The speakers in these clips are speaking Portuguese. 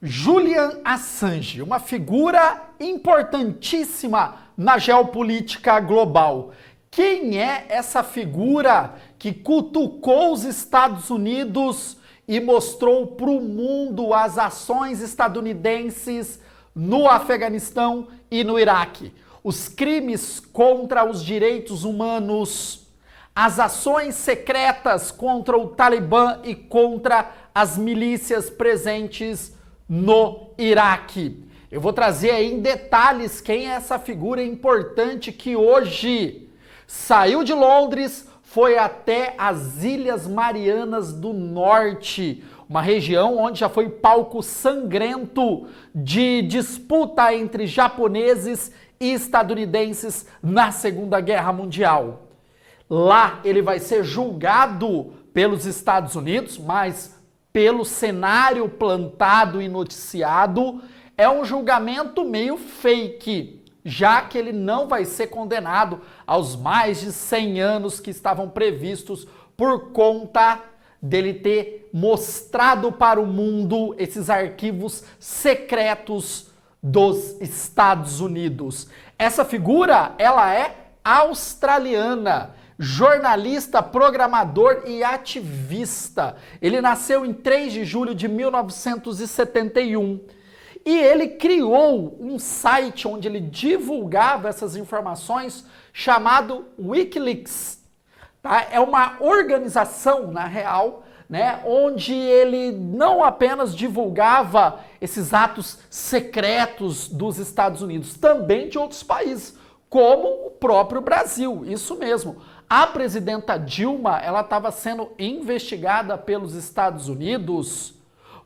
Julian Assange, uma figura importantíssima na geopolítica global. Quem é essa figura que cutucou os Estados Unidos e mostrou para o mundo as ações estadunidenses no Afeganistão e no Iraque? Os crimes contra os direitos humanos, as ações secretas contra o Talibã e contra as milícias presentes no Iraque. Eu vou trazer aí em detalhes quem é essa figura importante que hoje saiu de Londres, foi até as Ilhas Marianas do Norte, uma região onde já foi palco sangrento de disputa entre japoneses e estadunidenses na Segunda Guerra Mundial. Lá ele vai ser julgado pelos Estados Unidos, mas pelo cenário plantado e noticiado, é um julgamento meio fake, já que ele não vai ser condenado aos mais de 100 anos que estavam previstos por conta dele ter mostrado para o mundo esses arquivos secretos dos Estados Unidos. Essa figura, ela é australiana, jornalista, programador e ativista. Ele nasceu em 3 de julho de 1971 e ele criou um site onde ele divulgava essas informações chamado Wikileaks. Tá? É uma organização, na real, né, onde ele não apenas divulgava esses atos secretos dos Estados Unidos, também de outros países, como o próprio Brasil, isso mesmo. A presidenta Dilma, ela estava sendo investigada pelos Estados Unidos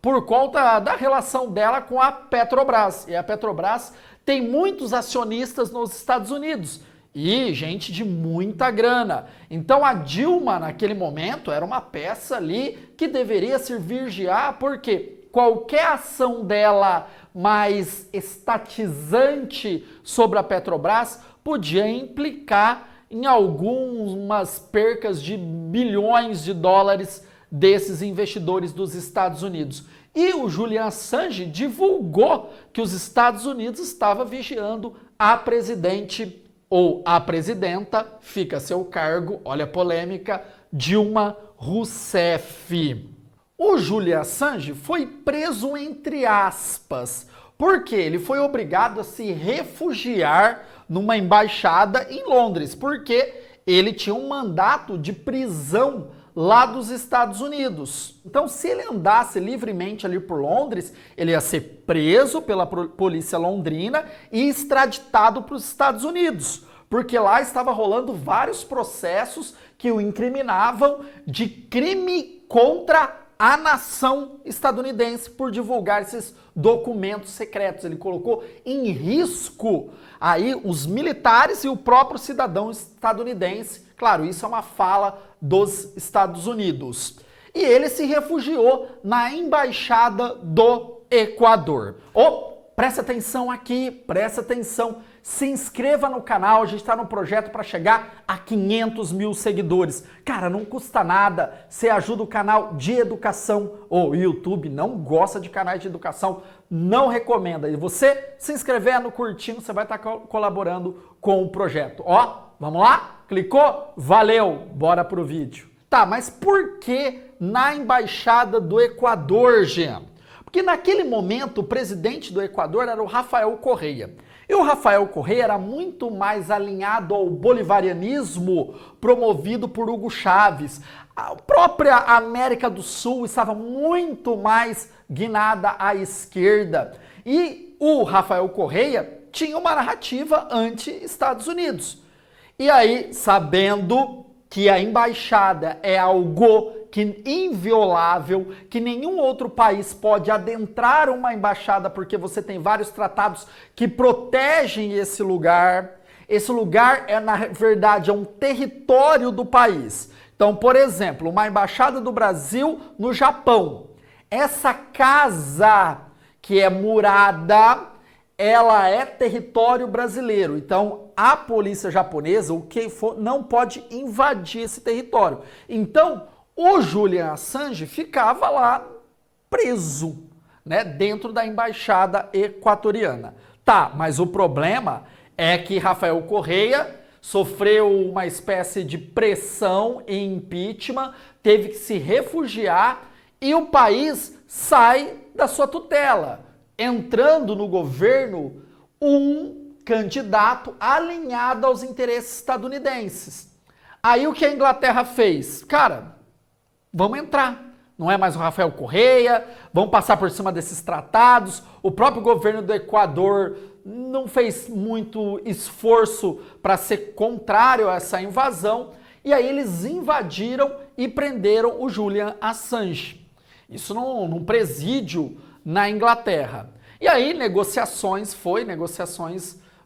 por conta da relação dela com a Petrobras. E a Petrobras tem muitos acionistas nos Estados Unidos e gente de muita grana. Então a Dilma, naquele momento, era uma peça ali que deveria se vigiar, porque qualquer ação dela mais estatizante sobre a Petrobras podia implicar em algumas percas de bilhões de dólares desses investidores dos Estados Unidos. E o Julian Assange divulgou que os Estados Unidos estavam vigiando a presidente ou a presidenta, fica a seu cargo, olha a polêmica, Dilma Rousseff. O Julian Assange foi preso entre aspas, porque ele foi obrigado a se refugiar numa embaixada em Londres, porque ele tinha um mandato de prisão lá dos Estados Unidos. Então, se ele andasse livremente ali por Londres, ele ia ser preso pela polícia londrina e extraditado para os Estados Unidos, porque lá estava rolando vários processos que o incriminavam de crime contra a nação estadunidense por divulgar esses documentos secretos. Ele colocou em risco aí os militares e o próprio cidadão estadunidense. Claro, isso é uma fala dos Estados Unidos. E ele se refugiou na embaixada do Equador. Presta atenção aqui, presta atenção. Se inscreva no canal, a gente está no projeto para chegar a 500 mil seguidores. Cara, não custa nada, você ajuda o canal de educação. O YouTube não gosta de canais de educação, não recomenda. E você se inscrever no curtindo, você vai estar colaborando com o projeto. Vamos lá? Clicou? Valeu! Bora pro vídeo. Tá, mas por que na embaixada do Equador, Jean? Porque naquele momento o presidente do Equador era o Rafael Correa. E o Rafael Correa era muito mais alinhado ao bolivarianismo promovido por Hugo Chávez. A própria América do Sul estava muito mais guinada à esquerda. E o Rafael Correa tinha uma narrativa anti-Estados Unidos. E aí, sabendo que a embaixada é algo que inviolável, que nenhum outro país pode adentrar uma embaixada porque você tem vários tratados que protegem esse lugar. Esse lugar é, na verdade, um território do país. Então, por exemplo, uma embaixada do Brasil no Japão. Essa casa que é murada, ela é território brasileiro. Então, a polícia japonesa, o que for, não pode invadir esse território. Então, o Julian Assange ficava lá preso né, dentro da embaixada equatoriana. Tá, mas o problema é que Rafael Correa sofreu uma espécie de pressão e impeachment, teve que se refugiar e o país sai da sua tutela, entrando no governo um candidato alinhado aos interesses estadunidenses. Aí o que a Inglaterra fez? Cara, vamos entrar. Não é mais o Rafael Correa, vamos passar por cima desses tratados. O próprio governo do Equador não fez muito esforço para ser contrário a essa invasão. E aí eles invadiram e prenderam o Julian Assange. Isso num presídio na Inglaterra. E aí negociações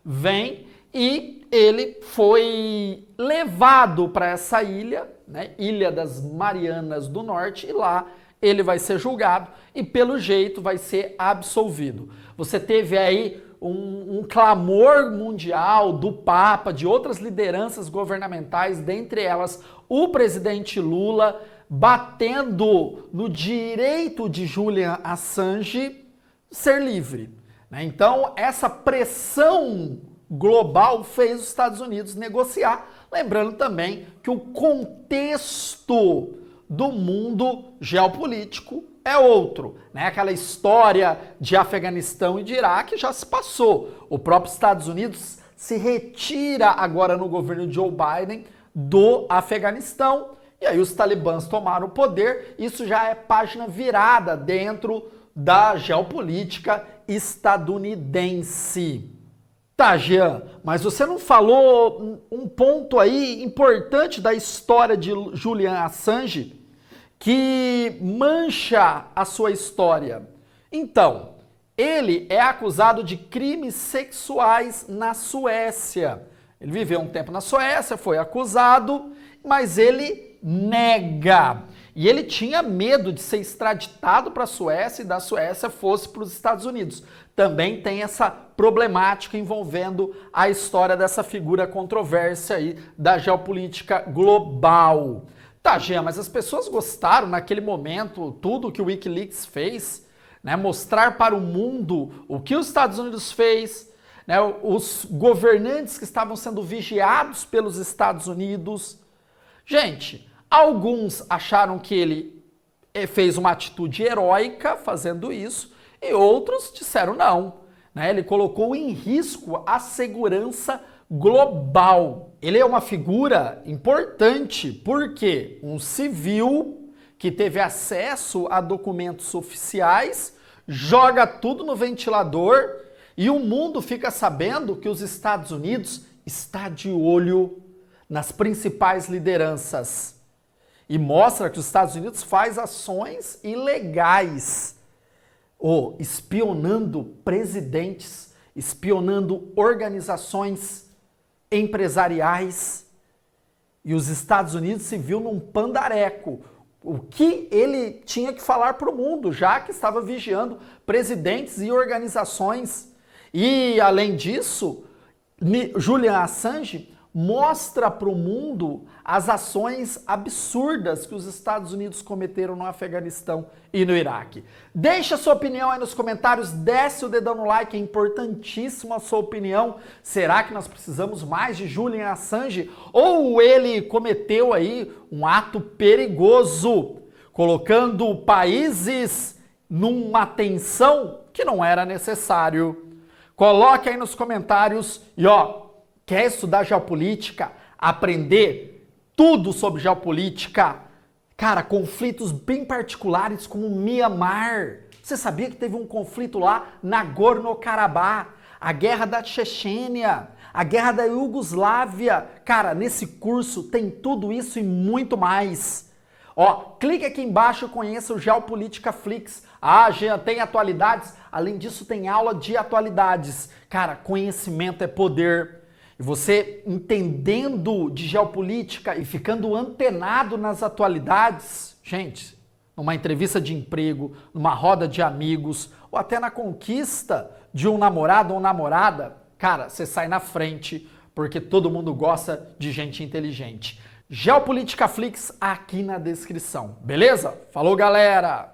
vêm e ele foi levado para essa ilha, né, Ilha das Marianas do Norte, e lá ele vai ser julgado e pelo jeito vai ser absolvido. Você teve aí um clamor mundial do Papa, de outras lideranças governamentais, dentre elas o presidente Lula, batendo no direito de Julian Assange ser livre, né? Então, essa pressão global fez os Estados Unidos negociar, lembrando também que o contexto do mundo geopolítico é outro, né? Aquela história de Afeganistão e de Iraque já se passou. O próprio Estados Unidos se retira agora no governo Joe Biden do Afeganistão e aí os talibãs tomaram o poder. Isso já é página virada dentro da geopolítica estadunidense. Tá, Jean, mas você não falou um ponto aí importante da história de Julian Assange que mancha a sua história. Então, ele é acusado de crimes sexuais na Suécia. Ele viveu um tempo na Suécia, foi acusado, mas ele nega. E ele tinha medo de ser extraditado para a Suécia e da Suécia fosse para os Estados Unidos. Também tem essa problemática envolvendo a história dessa figura controversa aí da geopolítica global. Tá, Jean, mas as pessoas gostaram naquele momento, tudo que o Wikileaks fez, né, mostrar para o mundo o que os Estados Unidos fez, né, os governantes que estavam sendo vigiados pelos Estados Unidos. Gente, alguns acharam que ele fez uma atitude heróica fazendo isso e outros disseram não, né? Ele colocou em risco a segurança global. Ele é uma figura importante porque um civil que teve acesso a documentos oficiais joga tudo no ventilador e o mundo fica sabendo que os Estados Unidos está de olho nas principais lideranças. E mostra que os Estados Unidos faz ações ilegais, espionando presidentes, espionando organizações empresariais. E os Estados Unidos se viu num pandareco. O que ele tinha que falar para o mundo, já que estava vigiando presidentes e organizações. E, além disso, Julian Assange mostra para o mundo as ações absurdas que os Estados Unidos cometeram no Afeganistão e no Iraque. Deixa a sua opinião aí nos comentários, desce o dedão no like, é importantíssima a sua opinião. Será que nós precisamos mais de Julian Assange? Ou ele cometeu aí um ato perigoso, colocando países numa tensão que não era necessário? Coloque aí nos comentários e quer estudar geopolítica, aprender tudo sobre geopolítica? Cara, conflitos bem particulares como Mianmar. Você sabia que teve um conflito lá, Nagorno-Karabakh, a guerra da Chechênia, a guerra da Iugoslávia? Cara, nesse curso tem tudo isso e muito mais. Clique aqui embaixo e conheça o Geopolítica Flix. Jean, tem atualidades? Além disso, tem aula de atualidades. Cara, conhecimento é poder. E você entendendo de geopolítica e ficando antenado nas atualidades, gente, numa entrevista de emprego, numa roda de amigos, ou até na conquista de um namorado ou namorada, cara, você sai na frente, porque todo mundo gosta de gente inteligente. Geopolítica Flix aqui na descrição, beleza? Falou, galera!